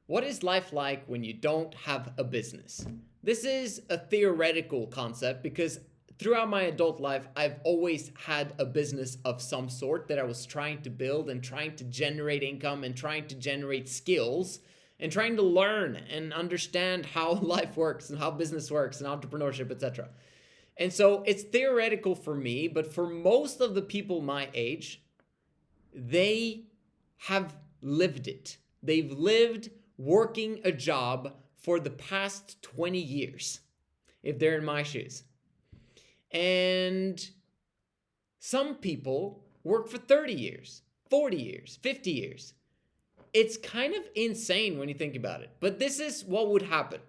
What is life like when you don't have a business? This is a theoretical concept because throughout my adult life, I've always had a business of some sort that I was trying to build and trying to generate income and trying to generate skills and trying to learn and understand how life works and how business works and entrepreneurship, etc. And so it's theoretical for me, but for most of the people my age, they have lived it. They've lived working a job for the past 20 years, if they're in my shoes. And some people work for 30 years, 40 years, 50 years. It's kind of insane when you think about it, but this is what would happen.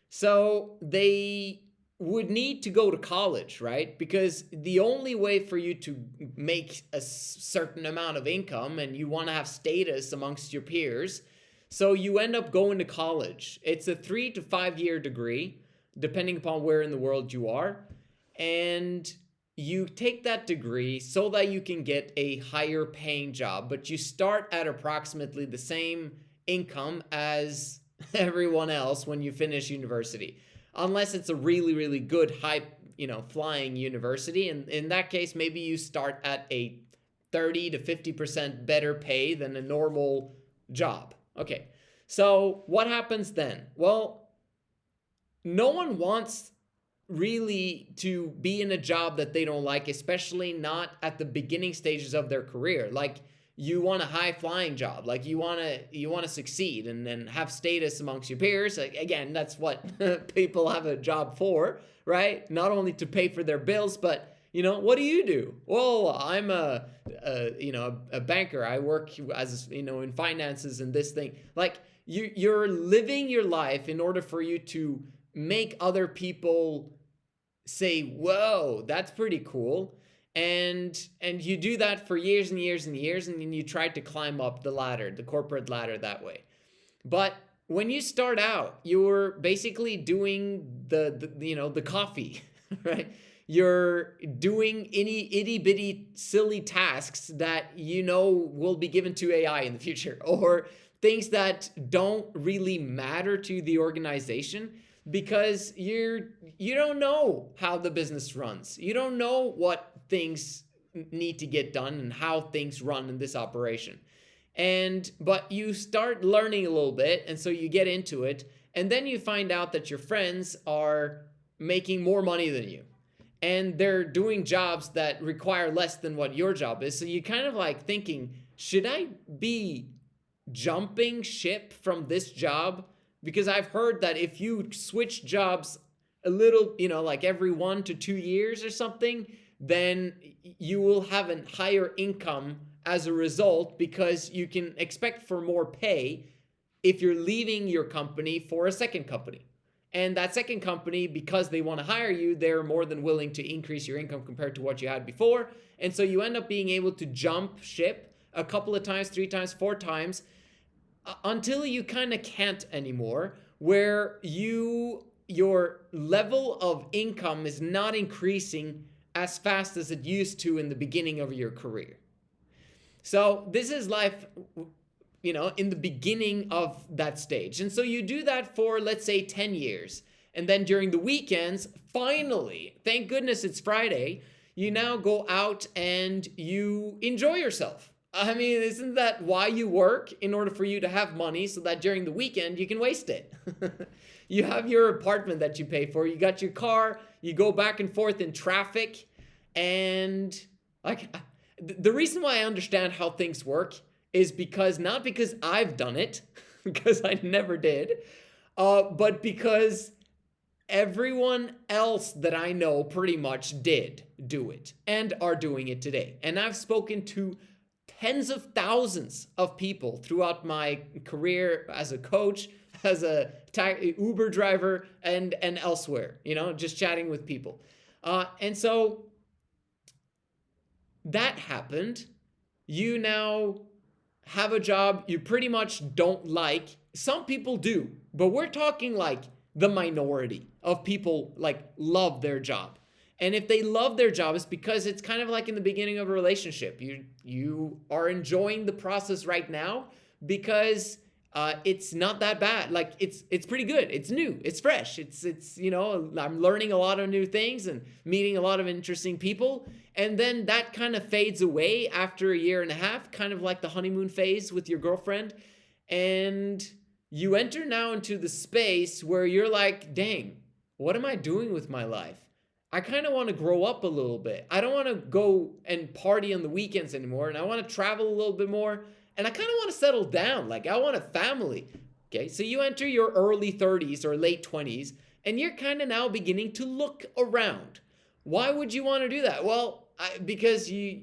So they would need to go to college, right? Because the only way for you to make a certain amount of income and you want to have status amongst your peers, so you end up going to college. It's a 3 to 5 year degree, depending upon where in the world you are. And you take that degree so that you can get a higher paying job, but you start at approximately the same income as everyone else when you finish university. Unless it's a really, really good high, flying university. And in that case, maybe you start at a 30 to 50% better pay than a normal job. Okay, so what happens then? Well, no one wants really to be in a job that they don't like, especially not at the beginning stages of their career. Like, you want a high flying job, like you want to succeed and then have status amongst your peers. Again, that's what people have a job for, right? Not only to pay for their bills, but what do you do? Well, I'm a banker. I work as in finances and this thing. Like, you're living your life in order for you to make other people say, whoa, that's pretty cool. And you do that for years and years and years, and then you try to climb up the ladder, the corporate ladder, that way. But when you start out, you're basically doing the coffee, right? You're doing any itty bitty silly tasks that will be given to AI in the future, or things that don't really matter to the organization, because you don't know how the business runs. You don't know what things need to get done and how things run in this operation. But you start learning a little bit, and so you get into it, and then you find out that your friends are making more money than you, and they're doing jobs that require less than what your job is. So you kind of like thinking, should I be jumping ship from this job? Because I've heard that if you switch jobs a little, like every 1 to 2 years or something, then you will have a higher income as a result, because you can expect for more pay if you're leaving your company for a second company. And that second company, because they want to hire you, they're more than willing to increase your income compared to what you had before. And so you end up being able to jump ship a couple of times, 3 times, 4 times, until you kind of can't anymore, where your level of income is not increasing as fast as it used to in the beginning of your career. So this is life, in the beginning of that stage. And so you do that for, let's say, 10 years. And then during the weekends, finally, thank goodness it's Friday, you now go out and you enjoy yourself. I mean, isn't that why you work? In order for you to have money so that during the weekend you can waste it. You have your apartment that you pay for, you got your car, you go back and forth in traffic. And like, the reason why I understand how things work is because, not because I've done it, because I never did, but because everyone else that I know pretty much did do it and are doing it today. And I've spoken to tens of thousands of people throughout my career as a coach, as a Uber driver, and elsewhere, just chatting with people. And so that happened. You now have a job you pretty much don't like. Some people do, but we're talking like the minority of people like love their job. And if they love their job, it's because it's kind of like in the beginning of a relationship. You are enjoying the process right now because it's not that bad. Like it's pretty good. It's new. It's fresh. It's I'm learning a lot of new things and meeting a lot of interesting people. And then that kind of fades away after a year and a half, kind of like the honeymoon phase with your girlfriend. And you enter now into the space where you're like, dang, what am I doing with my life? I kind of want to grow up a little bit. I don't want to go and party on the weekends anymore. And I want to travel a little bit more. And I kind of want to settle down. Like, I want a family. Okay, so you enter your early 30s or late 20s, and you're kind of now beginning to look around. Why would you want to do that? Well, because you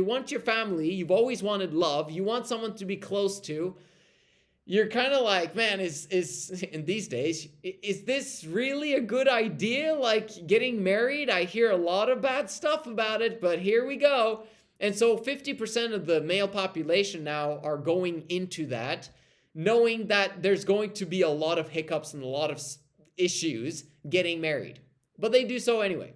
want your family. You've always wanted love. You want someone to be close to. You're kind of like, man, is in these days, is this really a good idea? Like, getting married? I hear a lot of bad stuff about it, but here we go. And so 50% of the male population now are going into that, knowing that there's going to be a lot of hiccups and a lot of issues getting married. But they do so anyway.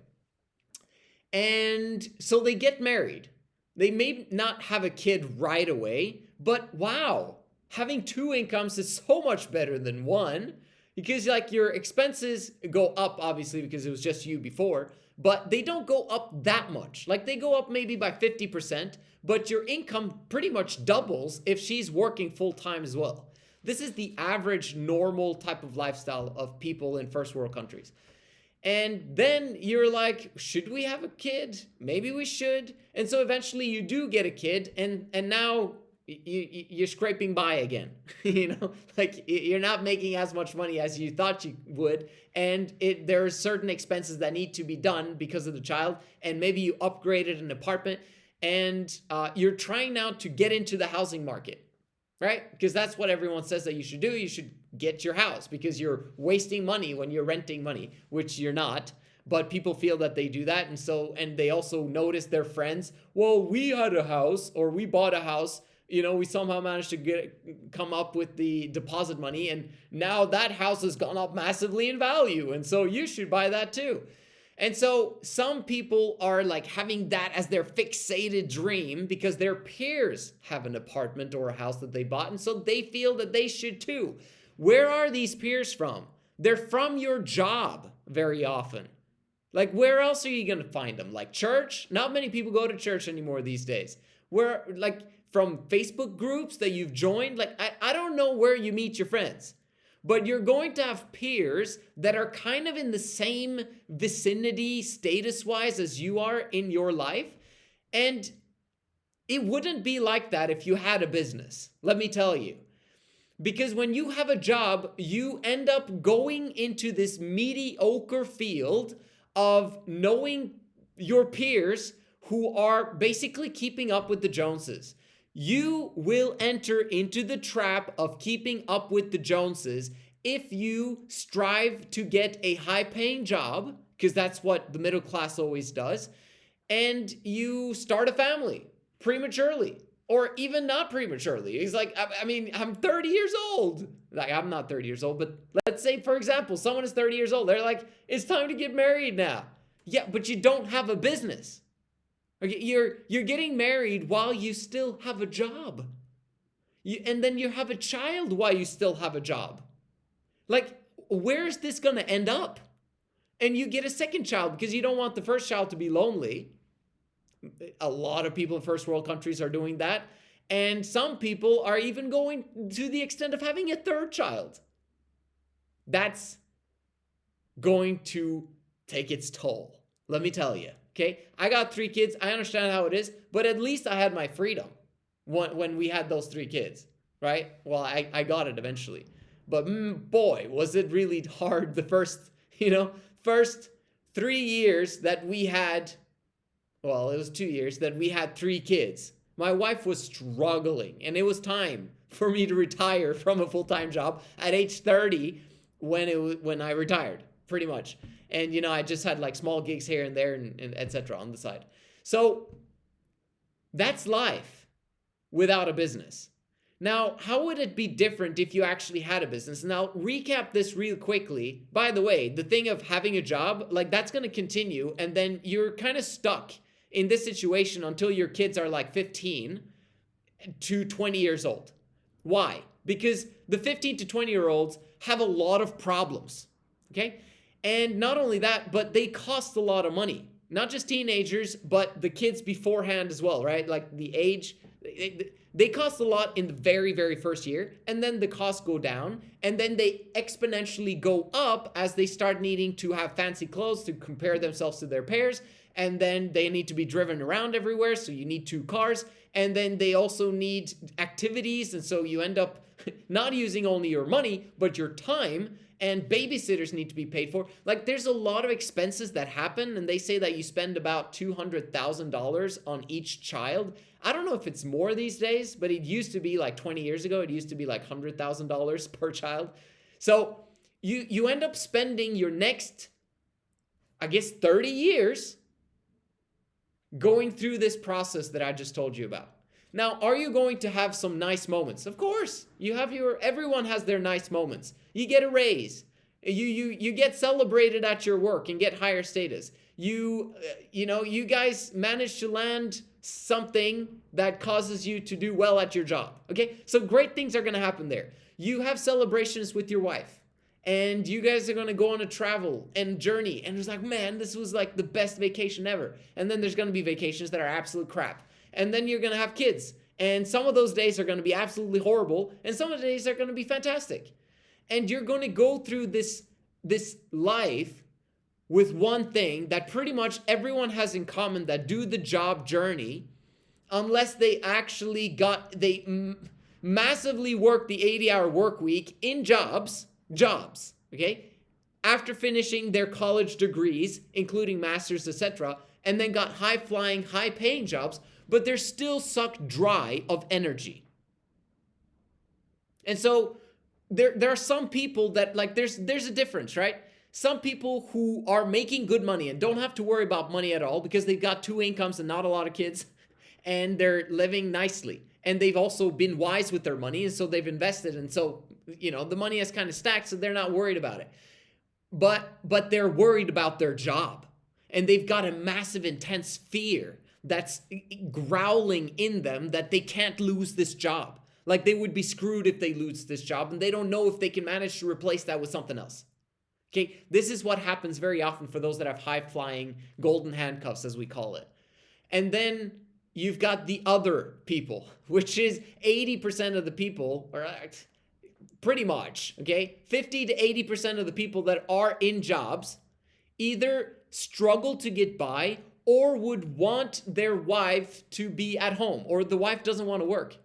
And so they get married. They may not have a kid right away, but wow, having two incomes is so much better than one, because like your expenses go up, obviously, because it was just you before, but they don't go up that much. Like, they go up maybe by 50%, but your income pretty much doubles if she's working full time as well. This is the average normal type of lifestyle of people in first world countries. And then you're like, should we have a kid? Maybe we should. And so eventually you do get a kid, and now you're scraping by again. Like, you're not making as much money as you thought you would, and there are certain expenses that need to be done because of the child, and maybe you upgraded an apartment, and you're trying now to get into the housing market, right? Because that's what everyone says that you should do. You should get your house because you're wasting money when you're renting money, which you're not. But people feel that they do that, and they also notice their friends. Well, we had a house, or we bought a house. We somehow managed to come up with the deposit money, and now that house has gone up massively in value, and so you should buy that too. And so some people are like having that as their fixated dream because their peers have an apartment or a house that they bought, and so they feel that they should too. Where are these peers from? They're from your job very often. Like, where else are you going to find them? Like church? Not many people go to church anymore these days. Where, like, from Facebook groups that you've joined? Like, I don't know where you meet your friends, but you're going to have peers that are kind of in the same vicinity status-wise as you are in your life. And it wouldn't be like that if you had a business, let me tell you. Because when you have a job, you end up going into this mediocre field of knowing your peers who are basically keeping up with the Joneses. You will enter into the trap of keeping up with the Joneses if you strive to get a high-paying job, because that's what the middle class always does, and you start a family prematurely. Or even not prematurely. He's like, I'm 30 years old. Like, I'm not 30 years old, but let's say, for example, someone is 30 years old. They're like, it's time to get married now. Yeah, but you don't have a business. Okay, you're getting married while you still have a job. And then you have a child while you still have a job. Like, where is this going to end up? And you get a second child because you don't want the first child to be lonely. A lot of people in first world countries are doing that. And some people are even going to the extent of having a third child. That's going to take its toll. Let me tell you. Okay, I got 3 kids. I understand how it is, but at least I had my freedom when we had those 3 kids, right? Well, I got it eventually. But boy, was it really hard the first 3 years that we had. Well, it was 2 years that we had 3 kids. My wife was struggling, and it was time for me to retire from a full-time job at age 30 when I retired, pretty much. And, I just had like small gigs here and there and etc. on the side. So that's life without a business. Now, how would it be different if you actually had a business? And I'll recap this real quickly. By the way, the thing of having a job, like, that's going to continue, and then you're kind of stuck in this situation until your kids are like 15 to 20 years old. Why? because the 15 to 20-year-olds have a lot of problems, okay? And not only that, but they cost a lot of money. Not just teenagers, but the kids beforehand as well, right? Like the age, they cost a lot in the very, very first year, and then the costs go down, and then they exponentially go up as they start needing to have fancy clothes to compare themselves to their peers, and then they need to be driven around everywhere, so you need 2 cars, and then they also need activities, and so you end up not using only your money, but your time, and babysitters need to be paid for. Like, there's a lot of expenses that happen, and they say that you spend about $200,000 on each child. I don't know if it's more these days, but it used to be like 20 years ago, it used to be like $100,000 per child. So you end up spending your next, I guess, 30 years going through this process that I just told you about. Now, are you going to have some nice moments? Of course. Everyone has their nice moments. You get a raise. You get celebrated at your work and get higher status. You guys manage to land something that causes you to do well at your job. Okay? So great things are going to happen there. You have celebrations with your wife. And you guys are going to go on a travel and journey. And it's like, man, this was like the best vacation ever. And then there's going to be vacations that are absolute crap. And then you're going to have kids. And some of those days are going to be absolutely horrible. And some of the days are going to be fantastic. And you're going to go through this life with one thing that pretty much everyone has in common that do the job journey, unless they actually massively work the 80-hour work week in jobs, okay? After finishing their college degrees, including masters, etc., and then got high-flying, high-paying jobs, but they're still sucked dry of energy. And so there are some people that, like, there's a difference, right? Some people who are making good money and don't have to worry about money at all because they've got 2 incomes and not a lot of kids, and they're living nicely. And they've also been wise with their money, and so they've invested, and so, the money is kind of stacked, so they're not worried about it. But they're worried about their job, and they've got a massive, intense fear that's growling in them that they can't lose this job. Like, they would be screwed if they lose this job, and they don't know if they can manage to replace that with something else. Okay, this is what happens very often for those that have high-flying golden handcuffs, as we call it. And then you've got the other people, which is 80% of the people, or pretty much, okay? 50 to 80% of the people that are in jobs either struggle to get by or would want their wife to be at home, or the wife doesn't want to work.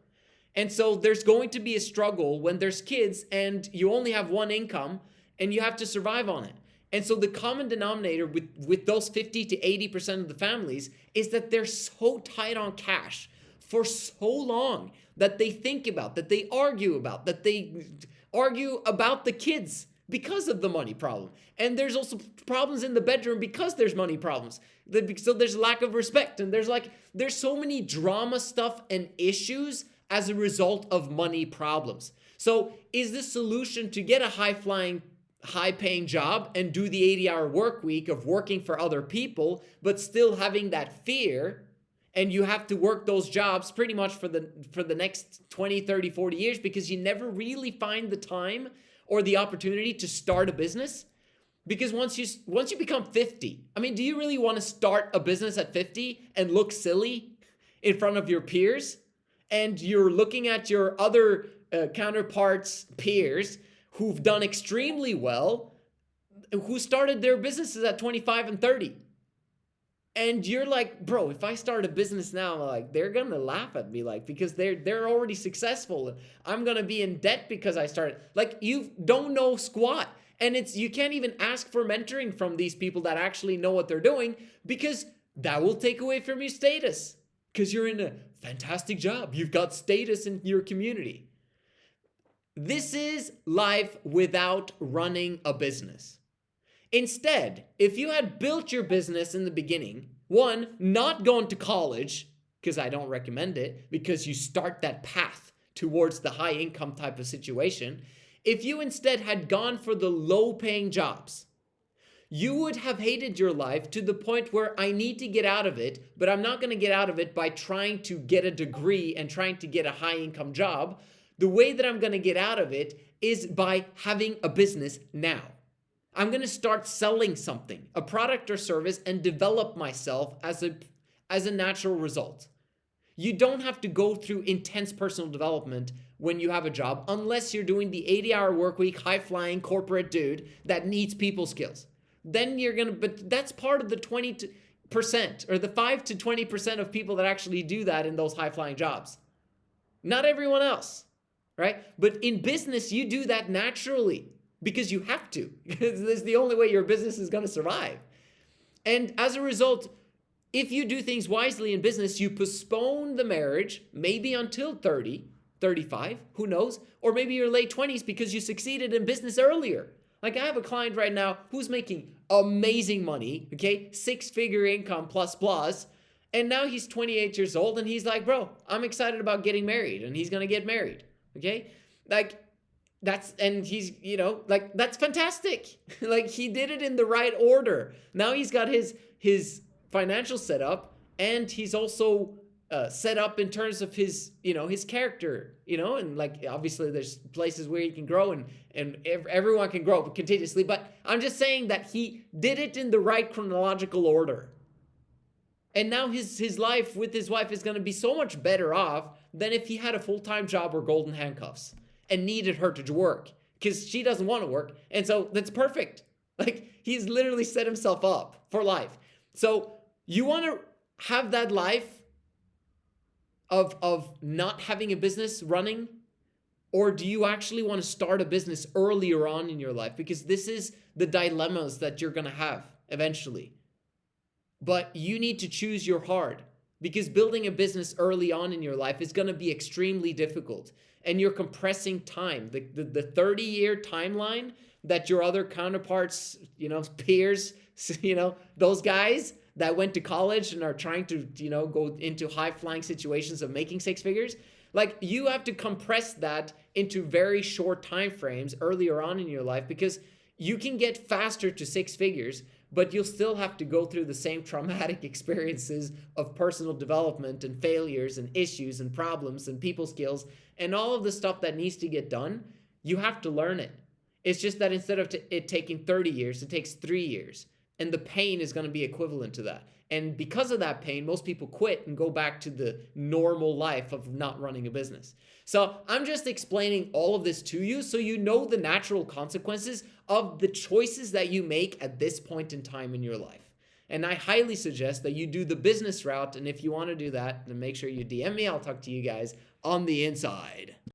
And so there's going to be a struggle when there's kids and you only have one income and you have to survive on it. And so the common denominator with those 50 to 80% of the families is that they're so tight on cash for so long that they think about, that they argue about, that they argue about the kids because of the money problem. And there's also problems in the bedroom because there's money problems. So there's lack of respect, and there's so many drama stuff and issues as a result of money problems. So is the solution to get a high-flying, high-paying job and do the 80-hour work week of working for other people, but still having that fear, and you have to work those jobs pretty much for the next 20, 30, 40 years because you never really find the time or the opportunity to start a business? Because once you become 50, I mean, do you really want to start a business at 50 and look silly in front of your peers? And you're looking at your other counterparts, peers, who've done extremely well, who started their businesses at 25 and 30. And you're like, bro, if I start a business now, like, they're gonna laugh at me, like, because they're already successful. I'm gonna be in debt because I started. Like, you don't know squat. And you can't even ask for mentoring from these people that actually know what they're doing, because that will take away from your status. Because you're in a fantastic job. You've got status in your community. This is life without running a business. Instead, if you had built your business in the beginning, one, not going to college, because I don't recommend it, because you start that path towards the high income type of situation. If you instead had gone for the low paying jobs, you would have hated your life to the point where I need to get out of it, but I'm not going to get out of it by trying to get a degree and trying to get a high income job, The way that I'm going to get out of it is by having a business now. I'm going to start selling something, a product or service, and develop myself as a natural result. You don't have to go through intense personal development when you have a job unless you're doing the 80-hour work week, high-flying corporate dude that needs people skills. Then you're going to, but that's part of the 20% or the 5 to 20% of people that actually do that in those high-flying jobs. Not everyone else, right? But in business, you do that naturally because you have to. This is the only way your business is going to survive. And as a result, if you do things wisely in business, you postpone the marriage, maybe until 30, 35, who knows? Or maybe your late 20s because you succeeded in business earlier. Like I have a client right now who's making amazing money, okay? 6-figure income plus. And now he's 28 years old and he's like, bro, I'm excited about getting married, and he's going to get married, okay? Like and he's, like that's fantastic. Like he did it in the right order. Now he's got his financial setup, and he's also set up in terms of his character, and like obviously there's places where he can grow, and everyone can grow continuously, but I'm just saying that he did it in the right chronological order. And now his life with his wife is going to be so much better off than if he had a full-time job or golden handcuffs and needed her to work because she doesn't want to work. And so that's perfect. Like he's literally set himself up for life. So you want to have that life of not having a business running? Or do you actually want to start a business earlier on in your life? Because this is the dilemmas that you're going to have eventually. But you need to choose your heart, because building a business early on in your life is going to be extremely difficult. And you're compressing time. The 30-year timeline that your other counterparts, peers, those guys that went to college and are trying to, go into high-flying situations of making 6 figures, like you have to compress that into very short time frames earlier on in your life, because you can get faster to 6 figures, but you'll still have to go through the same traumatic experiences of personal development and failures and issues and problems and people skills and all of the stuff that needs to get done. You have to learn it. It's just that instead of it taking 30 years, it takes 3 years. And the pain is going to be equivalent to that. And because of that pain, most people quit and go back to the normal life of not running a business. So I'm just explaining all of this to you so you know the natural consequences of the choices that you make at this point in time in your life. And I highly suggest that you do the business route. And if you want to do that, then make sure you DM me. I'll talk to you guys on the inside.